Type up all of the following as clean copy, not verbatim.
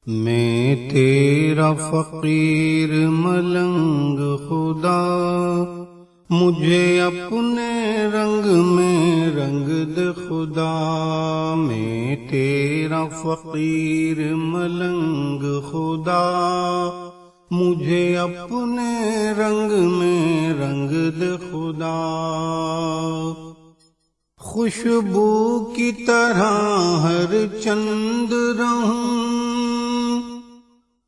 میں تیرا فقیر ملنگ خدا، مجھے اپنے رنگ میں رنگ دے خدا۔ میں تیرا فقیر ملنگ خدا، مجھے اپنے رنگ میں رنگ دے خدا۔ خوشبو کی طرح ہر چند رہوں،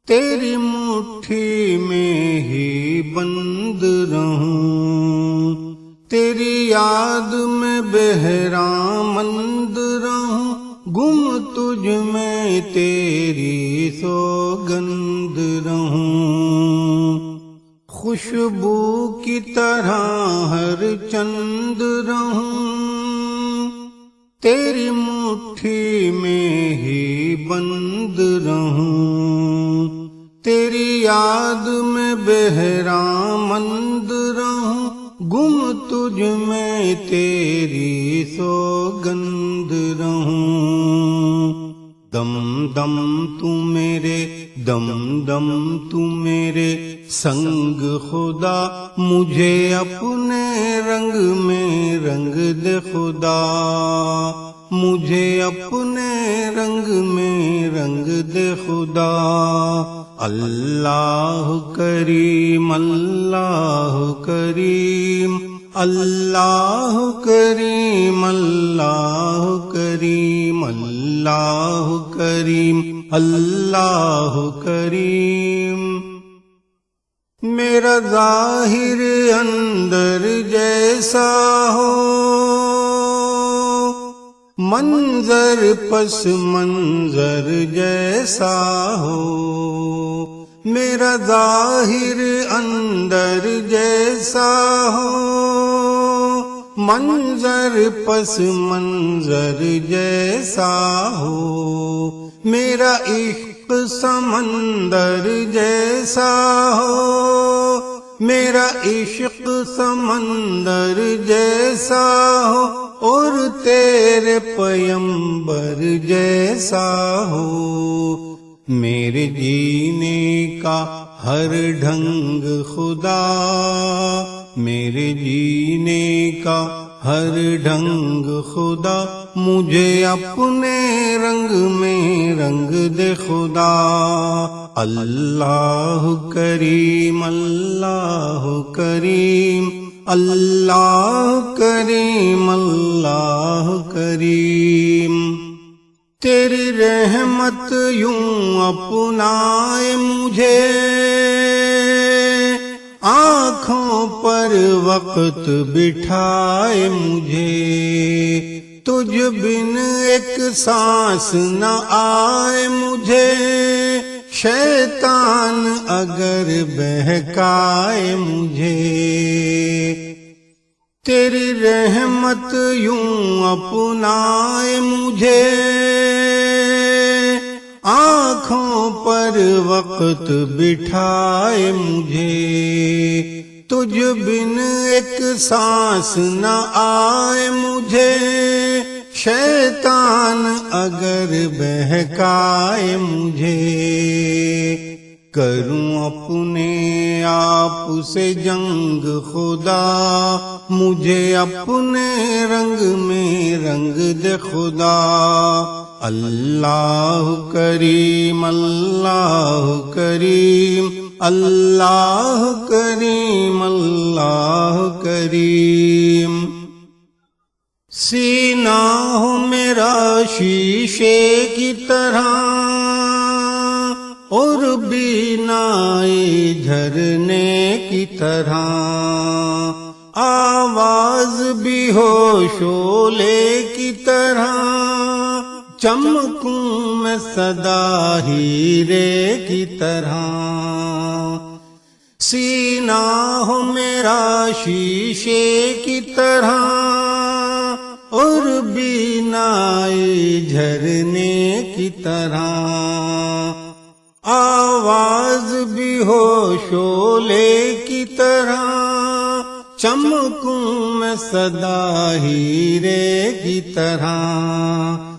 تیری مٹھی میں ہی بند رہوں۔ تیری یاد میں بہرام مند رہوں، گم تجھ میں تیری سوگند رہوں۔ خوشبو کی طرح ہر چند رہوں، تیری مٹھی میں ہی بند رہوں۔ تیری یاد میں بہرام مند رہوں، گم تجھ میں تیری سوگند رہوں۔ دم دم تو میرے، دم دم تو میرے سنگ خدا، مجھے اپنے رنگ میں رنگ دے خدا۔ مجھے اپنے رنگ میں رنگ دے خدا۔ اللہ کریم، اللہ کریم، اللہ کریم، اللہ کریم، اللہ کریم، اللہ کریم۔ میرا ظاہر اندر جیسا ہو، منظر پس منظر جیسا ہو۔ میرا ظاہر اندر جیسا ہو، منظر پس منظر جیسا ہو۔ میرا عشق سمندر جیسا ہو، میرا عشق سمندر جیسا ہو، اور تیرے پیمبر جیسا ہو۔ میرے جینے کا ہر ڈھنگ خدا، میرے جینے کا ہر ڈھنگ خدا، مجھے اپنے رنگ میں رنگ دے خدا۔ اللہ کریم، اللہ کریم، اللہ کریم، اللہ کریم۔ تیری رحمت یوں اپنائے مجھے، آنکھوں پر وقت بٹھائے مجھے۔ تجھ بن ایک سانس نہ آئے مجھے، شیطان اگر بہکائے مجھے۔ تیری رحمت یوں اپنائے مجھے، آنکھوں پر وقت بٹھائے مجھے۔ تجھ بن ایک سانس نہ آئے مجھے، شیطان اگر بہکائے مجھے۔ کروں اپنے آپ سے جنگ خدا، مجھے اپنے رنگ میں رنگ دے خدا۔ اللہ کریم، اللہ کریم، اللہ کریم، اللہ کریم۔ سینہ ہو میرا شیشے کی طرح، اور بینائی جھرنے کی طرح۔ آواز بھی ہو شعلے کی طرح، چمکوں میں صدا ہیرے کی طرح۔ سینہ ہو میرا شیشے کی طرح، اور بینائی جھرنے کی طرح۔ آواز بھی ہو شعلے کی طرح، چمکوں میں صدا ہیرے کی طرح۔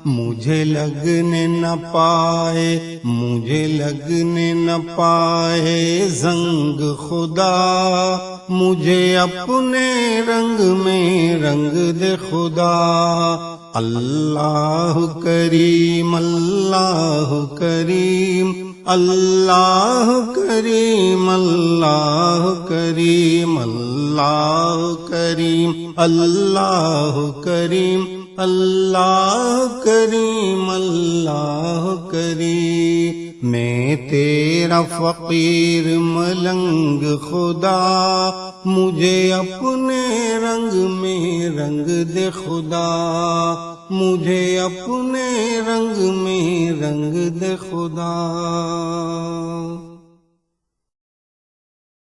مجھے لگنے نہ پائے، مجھے لگنے نہ پائے زنگ خدا، مجھے اپنے رنگ میں رنگ دے خدا۔ اللہ کریم اللہ کریم اللہ کریم اللہ کریم اللہ کریم اللہ کریم اللہ کریم اللہ کریم۔ میں تیرا فقیر ملنگ خدا، مجھے اپنے رنگ میں رنگ دے خدا، مجھے اپنے رنگ میں رنگ دے خدا۔